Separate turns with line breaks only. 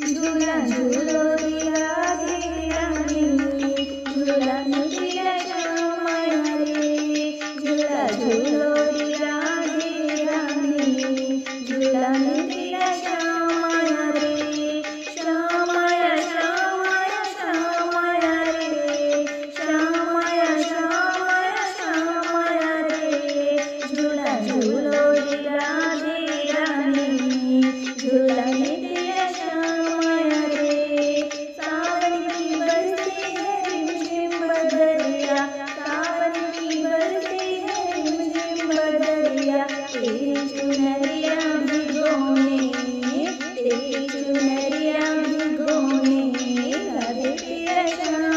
झूला झूलो रे राधे रानी, झूला नित्य श्यामया रे। झूला झूलो रे राधे रानी, झूला नित्य श्यामया रे। श्यामया श्यामया श्यामया रे, श्यामया श्यामया श्यामया रे। झूला झूलो रे राधे रानी, झूला नित्य श्यामया रे। सावन की बरसी है रिमझिम बदरिया, सावन की बरसी है रिमझिम बदरिया। तेरी चुनरिया भिगोने, तेरी चुनरिया भिगोने राधे पिया श्याम।